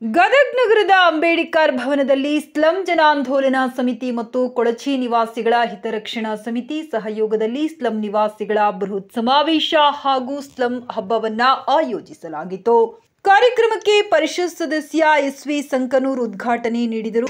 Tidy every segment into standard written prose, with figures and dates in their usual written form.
ಗದಗ ನಗರದ ಅಂಬೇಡ್ಕರ್ ಭವನದಲ್ಲಿ ಸ್ಲಂ ಜನಾಂದೋಲನ ಸಮಿತಿ ಮತ್ತು ಕೊಳಚಿ ನಿವಾಸಿಗಳ ಹಿತರಕ್ಷಣಾ ಸಮಿತಿ ಸಹಯೋಗದಲ್ಲಿ ಸ್ಲಂ ನಿವಾಸಿಗಳ ಬೃಹತ್ ಸಮಾವೇಶ ಹಾಗೂ ಸ್ಲಂ ಹಬ್ಬವನ್ನ ಆಯೋಜಿಸಲಾಗಿತ್ತು. ಕಾರ್ಯಕ್ರಮಕ್ಕೆ ಪರಿಷತ್ ಸದಸ್ಯ ಎಸ್.ವಿ. ಸಂಕನೂರ್ ಉದ್ಘಾಟನೆ ನೀಡಿದರು.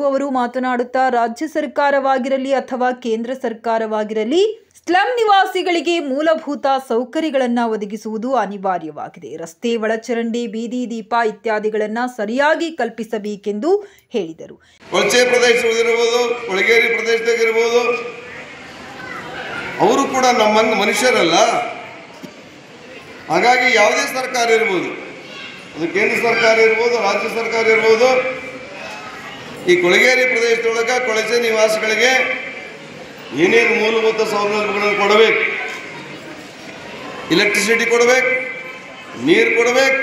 ಅವರು ಮಾತನಾಡುತ್ತಾ ರಾಜ್ಯ ಸರ್ಕಾರವಾಗಿರಲಿ ಅಥವಾ ಕೇಂದ್ರ ಸರ್ಕಾರವಾಗಿರಲಿ ಸ್ಲಂ ನಿವಾಸಿಗಳಿಗೆ ಮೂಲಭೂತ ಸೌಕರ್ಯಗಳನ್ನು ಒದಗಿಸುವುದು ಅನಿವಾರ್ಯವಾಗಿದೆ. ರಸ್ತೆ, ಒಳಚರಂಡಿ, ಬೀದಿ ದೀಪ ಇತ್ಯಾದಿಗಳನ್ನು ಸರಿಯಾಗಿ ಕಲ್ಪಿಸಬೇಕೆಂದು ಹೇಳಿದರು. ಕೊಳಚೆ ಪ್ರದೇಶಗಳಿರಬಹುದು, ಕೊಳಗೇರಿ ಪ್ರದೇಶದಾಗಿರ್ಬೋದು, ಅವರು ಕೂಡ ನಮ್ಮ ಮನುಷ್ಯರಲ್ಲ. ಹಾಗಾಗಿ ಯಾವುದೇ ಸರ್ಕಾರ ಇರ್ಬೋದು, ಅದು ಕೇಂದ್ರ ಸರ್ಕಾರ ಇರ್ಬೋದು, ರಾಜ್ಯ ಸರ್ಕಾರ ಇರ್ಬೋದು, ಈ ಕೊಳಗೇರಿ ಪ್ರದೇಶದೊಳಗೆ ಕೊಳಚೆ ನಿವಾಸಿಗಳಿಗೆ ಏನೇನು ಮೂಲಭೂತ ಸೌಲಭ್ಯಗಳನ್ನು ಕೊಡಬೇಕು, ಎಲೆಕ್ಟ್ರಿಸಿಟಿ ಕೊಡಬೇಕು, ನೀರು ಕೊಡಬೇಕು,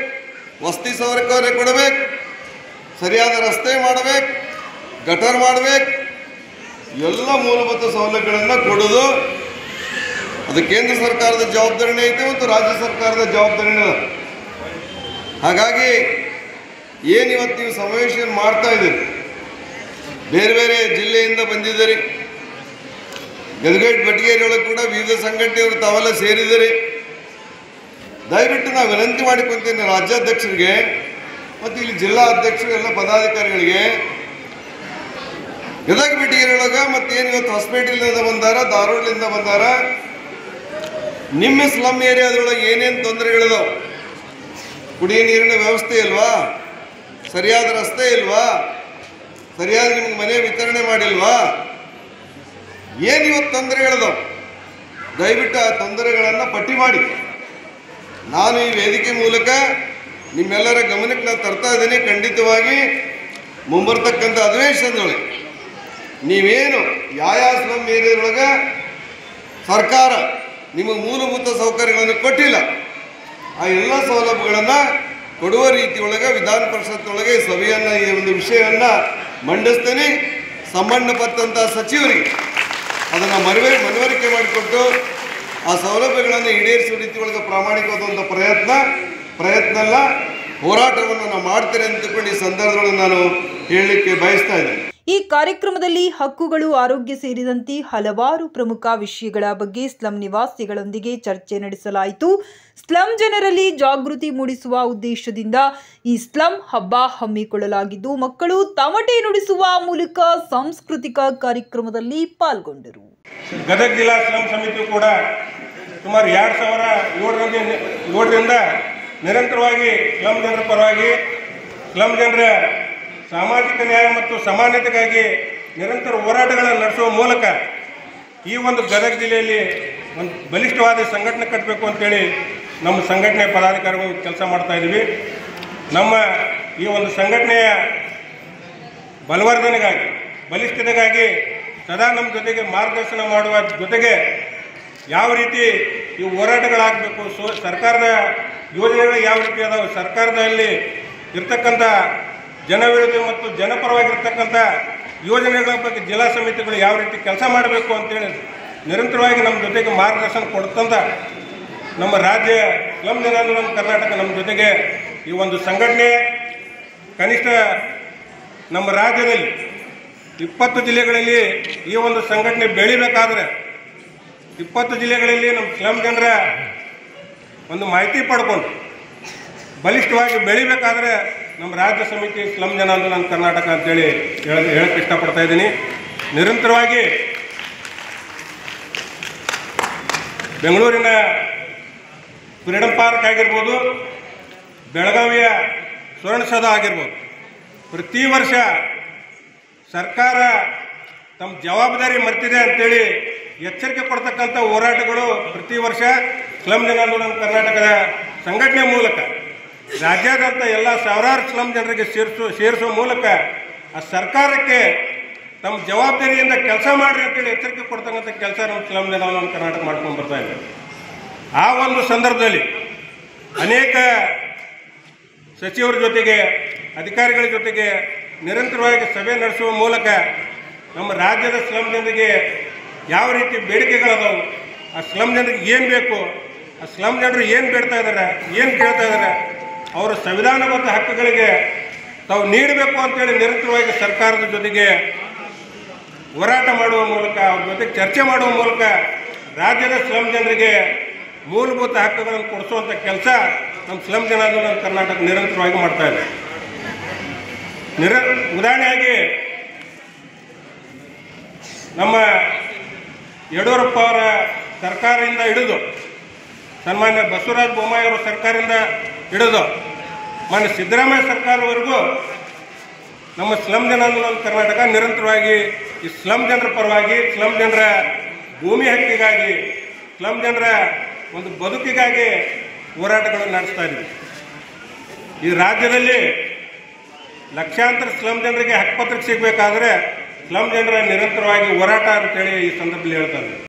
ವಸತಿ ಸೌಕರ್ಯ ಕೊಡಬೇಕು, ಸರಿಯಾದ ರಸ್ತೆ ಮಾಡಬೇಕು, ಗಟರ್ ಮಾಡಬೇಕು, ಎಲ್ಲ ಮೂಲಭೂತ ಸೌಲಭ್ಯಗಳನ್ನು ಕೊಡೋದು ಅದು ಕೇಂದ್ರ ಸರ್ಕಾರದ ಜವಾಬ್ದಾರಿನೇ ಐತೆ ಮತ್ತು ರಾಜ್ಯ ಸರ್ಕಾರದ ಜವಾಬ್ದಾರಿನೇ ಅದ. ಹಾಗಾಗಿ ಏನಿವತ್ತು ನೀವು ಸಮಾವೇಶ ಮಾಡ್ತಾ ಇದ್ದೀರಿ, ಬೇರೆ ಬೇರೆ ಜಿಲ್ಲೆಯಿಂದ ಬಂದಿದ್ದೀರಿ, ಗದಗ ಬೆಟಗೇರಿ ಒಳಗೆ ಕೂಡ ವಿವಿಧ ಸಂಘಟನೆಯವರು ತಾವೆಲ್ಲ ಸೇರಿದ್ದೀರಿ. ದಯವಿಟ್ಟು ನಾವು ವಿನಂತಿ ಮಾಡಿಕೊಂತೀನಿ ರಾಜ್ಯಾಧ್ಯಕ್ಷರಿಗೆ ಮತ್ತು ಇಲ್ಲಿ ಜಿಲ್ಲಾ ಅಧ್ಯಕ್ಷರು ಎಲ್ಲ ಪದಾಧಿಕಾರಿಗಳಿಗೆ, ಗದಗ ಬೆಟಗೇರಿ ಒಳಗೆ ಮತ್ತು ಏನು ಇವತ್ತು ಹಾಸ್ಪಿಟಲಿಂದ ಬಂದಾರ, ಧಾರವಾಡದಿಂದ ಬಂದಾರ, ನಿಮ್ಮ ಸ್ಲಮ್ ಏರಿಯಾದೊಳಗೆ ಏನೇನು ತೊಂದರೆಗಳಿದಾವೆ, ಕುಡಿಯ ನೀರಿನ ವ್ಯವಸ್ಥೆ ಇಲ್ವಾ, ಸರಿಯಾದ ರಸ್ತೆ ಇಲ್ವಾ, ಸರಿಯಾದ ನಿಮ್ಗೆ ಮನೆ ವಿತರಣೆ ಮಾಡಿಲ್ವಾ, ಏನು ಇವತ್ತು ತೊಂದರೆಗಳಿದಾವೆ, ದಯವಿಟ್ಟು ಆ ತೊಂದರೆಗಳನ್ನು ಪಟ್ಟಿ ಮಾಡಿ ನಾನು ಈ ವೇದಿಕೆ ಮೂಲಕ ನಿಮ್ಮೆಲ್ಲರ ಗಮನಕ್ಕೆ ನಾನು ತರ್ತಾ ಇದ್ದೀನಿ. ಖಂಡಿತವಾಗಿ ಮುಂಬರ್ತಕ್ಕಂಥ ಅಧಿವೇಶನದೊಳಗೆ ನೀವೇನು ಯಾವ ಸ್ಲಮ್ ಏರಿಯಾದೊಳಗೆ ಸರ್ಕಾರ ನಿಮಗೆ ಮೂಲಭೂತ ಸೌಕರ್ಯಗಳನ್ನು ಕೊಟ್ಟಿಲ್ಲ, ಆ ಎಲ್ಲ ಸೌಲಭ್ಯಗಳನ್ನು ಕೊಡುವ ರೀತಿಯೊಳಗೆ ವಿಧಾನ ಪರಿಷತ್ನೊಳಗೆ ಸಭೆಯನ್ನು ಈ ಒಂದು ವಿಷಯವನ್ನು ಮಂಡಿಸ್ತೇನೆ. ಸಂಬಂಧಪಟ್ಟಂಥ ಸಚಿವರಿಗೆ ಅದನ್ನು ಮನವರಿಕೆ ಮಾಡಿಕೊಟ್ಟು ಆ ಸೌಲಭ್ಯಗಳನ್ನು ಈಡೇರಿಸುವ ರೀತಿಯೊಳಗೆ ಪ್ರಾಮಾಣಿಕವಾದಂಥ ಪ್ರಯತ್ನ ಅಲ್ಲ, ಹೋರಾಟವನ್ನು ನಾವು ಮಾಡ್ತೇನೆ ಅಂತಕೊಂಡು ಈ ಸಂದರ್ಭದಲ್ಲಿ ನಾನು ಹೇಳಲಿಕ್ಕೆ ಬಯಸ್ತಾ ಇದ್ದೇನೆ. ಈ ಕಾರ್ಯಕ್ರಮದಲ್ಲಿ ಹಕ್ಕುಗಳು, ಆರೋಗ್ಯ ಸೇರಿದಂತೆ ಹಲವಾರು ಪ್ರಮುಖ ವಿಷಯಗಳ ಬಗ್ಗೆ ಸ್ಲಂ ನಿವಾಸಿಗಳೊಂದಿಗೆ ಚರ್ಚೆ ನಡೆಸಲಾಯಿತು. ಸ್ಲಂ ಜನರಲ್ಲಿ ಜಾಗೃತಿ ಮೂಡಿಸುವ ಉದ್ದೇಶದಿಂದ ಈ ಸ್ಲಂ ಹಬ್ಬ ಹಮ್ಮಿಕೊಳ್ಳಲಾಗಿದ್ದು, ಮಕ್ಕಳು ತಮಟೆ ನುಡಿಸುವ ಮೂಲಕ ಸಾಂಸ್ಕೃತಿಕ ಕಾರ್ಯಕ್ರಮದಲ್ಲಿ ಪಾಲ್ಗೊಂಡರು. ಗದಗ ಜಿಲ್ಲಾ ಸ್ಲಂ ಸಮಿತಿ ಕೂಡ ಸುಮಾರು 2007ರಿಂದ ನಿರಂತರವಾಗಿ ಸ್ಲಂ ಜನರ ಪರವಾಗಿ, ಸ್ಲಂ ಜನರ ಸಾಮಾಜಿಕ ನ್ಯಾಯ ಮತ್ತು ಸಮಾನತೆಗಾಗಿ ನಿರಂತರ ಹೋರಾಟಗಳನ್ನು ನಡೆಸುವ ಮೂಲಕ ಈ ಒಂದು ಗದಗ ಜಿಲ್ಲೆಯಲ್ಲಿ ಒಂದು ಬಲಿಷ್ಠವಾದ ಸಂಘಟನೆ ಕಟ್ಟಬೇಕು ಅಂತೇಳಿ ನಮ್ಮ ಸಂಘಟನೆ ಪದಾಧಿಕಾರಿಗಳು ಕೆಲಸ ಮಾಡ್ತಾ ಇದ್ದೀವಿ. ನಮ್ಮ ಈ ಒಂದು ಸಂಘಟನೆಯ ಬಲವರ್ಧನೆಗಾಗಿ, ಬಲಿಷ್ಠತೆಗಾಗಿ ಸದಾ ನಮ್ಮ ಜೊತೆಗೆ ಮಾರ್ಗದರ್ಶನ ಮಾಡುವ ಜೊತೆಗೆ ಯಾವ ರೀತಿ ಈ ಹೋರಾಟಗಳಾಗಬೇಕು, ಸರ್ಕಾರದ ಯೋಜನೆಗಳು ಯಾವ ರೀತಿ ಅದಾವೆ, ಸರ್ಕಾರದಲ್ಲಿ ಇರ್ತಕ್ಕಂಥ ಜನವಿರೋಧಿ ಮತ್ತು ಜನಪರವಾಗಿರ್ತಕ್ಕಂಥ ಯೋಜನೆಗಳ ಬಗ್ಗೆ ಜಿಲ್ಲಾ ಸಮಿತಿಗಳು ಯಾವ ರೀತಿ ಕೆಲಸ ಮಾಡಬೇಕು ಅಂತೇಳಿ ನಿರಂತರವಾಗಿ ನಮ್ಮ ಜೊತೆಗೆ ಮಾರ್ಗದರ್ಶನ ಕೊಡ್ತಂಥ ನಮ್ಮ ರಾಜ್ಯ ಸ್ಲಂ ಜನಾಂದೋಲನ ಕರ್ನಾಟಕ ನಮ್ಮ ಜೊತೆಗೆ ಈ ಒಂದು ಸಂಘಟನೆ ಕನಿಷ್ಠ ನಮ್ಮ ರಾಜ್ಯದಲ್ಲಿ 20 ಜಿಲ್ಲೆಗಳಲ್ಲಿ ಈ ಒಂದು ಸಂಘಟನೆ ಬೆಳಿಬೇಕಾದ್ರೆ 20 ಜಿಲ್ಲೆಗಳಲ್ಲಿ ನಮ್ಮ ಸ್ಲಂ ಜನರ ಒಂದು ಮಾಹಿತಿ ಪಡ್ಕೊಂಡು ಬಲಿಷ್ಠವಾಗಿ ಬೆಳಿಬೇಕಾದ್ರೆ ನಮ್ಮ ರಾಜ್ಯ ಸಮಿತಿ ಸ್ಲಂ ಜನಾಂದೋಲನ ಕರ್ನಾಟಕ ಅಂತೇಳಿ ಹೇಳಕ್ಕೆ ಇಷ್ಟಪಡ್ತಾ ಇದ್ದೀನಿ. ನಿರಂತರವಾಗಿ ಬೆಂಗಳೂರಿನ ಫ್ರೀಡಮ್ ಪಾರ್ಕ್ ಆಗಿರ್ಬೋದು, ಬೆಳಗಾವಿಯ ಸುವರ್ಣಸೌಧ ಆಗಿರ್ಬೋದು, ಪ್ರತಿ ವರ್ಷ ಸರ್ಕಾರ ತಮ್ಮ ಜವಾಬ್ದಾರಿ ಮರ್ತಿದೆ ಅಂತೇಳಿ ಎಚ್ಚರಿಕೆ ಕೊಡ್ತಕ್ಕಂಥ ಹೋರಾಟಗಳು ಪ್ರತಿ ವರ್ಷ ಸ್ಲಮ್ ಜನಾಂದೋಲನ ಕರ್ನಾಟಕದ ಸಂಘಟನೆ ಮೂಲಕ ರಾಜ್ಯಾದ್ಯಂತ ಎಲ್ಲ ಸಾವಿರಾರು ಸ್ಲಮ್ ಜನರಿಗೆ ಸೇರಿಸುವ ಮೂಲಕ ಆ ಸರ್ಕಾರಕ್ಕೆ ನಮ್ಮ ಜವಾಬ್ದಾರಿಯಿಂದ ಕೆಲಸ ಮಾಡಿರಿ ಅಂತೇಳಿ ಎಚ್ಚರಿಕೆ ಕೊಡ್ತಕ್ಕಂಥ ಕೆಲಸ ನಮ್ಮ ಸ್ಲಮ್ ಜನಾಂದೋಲನ ಕರ್ನಾಟಕ ಮಾಡ್ಕೊಂಡು ಬರ್ತಾ ಇದೆ. ಆ ಒಂದು ಸಂದರ್ಭದಲ್ಲಿ ಅನೇಕ ಸಚಿವರ ಜೊತೆಗೆ ಅಧಿಕಾರಿಗಳ ಜೊತೆಗೆ ನಿರಂತರವಾಗಿ ಸಭೆ ನಡೆಸುವ ಮೂಲಕ ನಮ್ಮ ರಾಜ್ಯದ ಸ್ಲಮ್ ಜನರಿಗೆ ಯಾವ ರೀತಿ ಬೇಡಿಕೆಗಳದಾವು, ಆ ಸ್ಲಮ್ ಜನರಿಗೆ ಏನು ಬೇಕು, ಆ ಸ್ಲಮ್ ಜನರು ಏನು ಬೇಡ್ತಾ ಇದ್ದಾರೆ, ಏನು ಕೇಳ್ತಾ ಇದ್ದಾರೆ, ಅವರ ಸಂವಿಧಾನಬದ್ಧ ಹಕ್ಕುಗಳಿಗೆ ತಾವು ನೀಡಬೇಕು ಅಂತೇಳಿ ನಿರಂತರವಾಗಿ ಸರ್ಕಾರದ ಜೊತೆಗೆ ಹೋರಾಟ ಮಾಡುವ ಮೂಲಕ ಅವ್ರ ಜೊತೆಗೆ ಚರ್ಚೆ ಮಾಡುವ ಮೂಲಕ ರಾಜ್ಯದ ಸ್ಲಮ್ ಜನರಿಗೆ ಮೂಲಭೂತ ಹಕ್ಕುಗಳನ್ನು ಕೊಡಿಸುವಂಥ ಕೆಲಸ ನಮ್ಮ ಸ್ಲಮ್ ಜನಾಂದೋಲನ ಕರ್ನಾಟಕ ನಿರಂತರವಾಗಿ ಮಾಡ್ತಾ ಇದೆ. ಉದಾಹರಣೆಯಾಗಿ ನಮ್ಮ ಯಡಿಯೂರಪ್ಪ ಅವರ ಸರ್ಕಾರದಿಂದ ಹಿಡಿದು ಸನ್ಮಾನ್ಯ ಬಸವರಾಜ ಬೊಮ್ಮಾಯಿ ಅವರ ಸರ್ಕಾರದಿಂದ ಹಿಡಿದು ಮಾನ್ಯ ಸಿದ್ದರಾಮಯ್ಯ ಸರ್ಕಾರವರೆಗೂ ನಮ್ಮ ಸ್ಲಮ್ ಜನಾಂದೋಲನ ಕರ್ನಾಟಕ ನಿರಂತರವಾಗಿ ಈ ಸ್ಲಮ್ ಜನರ ಪರವಾಗಿ, ಸ್ಲಮ್ ಜನರ ಭೂಮಿ ಹಕ್ಕಿಗಾಗಿ, ಸ್ಲಮ್ ಜನರ ಒಂದು ಬದುಕಿಗಾಗಿ ಹೋರಾಟಗಳನ್ನು ನಡೆಸ್ತಾ ಇದ್ದೀವಿ. ಈ ರಾಜ್ಯದಲ್ಲಿ ಲಕ್ಷಾಂತರ ಸ್ಲಮ್ ಜನರಿಗೆ ಹಕ್ಕುಪತ್ರ ಸಿಗಬೇಕಾದ್ರೆ ಸ್ಲಮ್ ಜನರ ನಿರಂತರವಾಗಿ ಹೋರಾಟ ಅಂತೇಳಿ ಈ ಸಂದರ್ಭದಲ್ಲಿ ಹೇಳ್ತಾರೆ.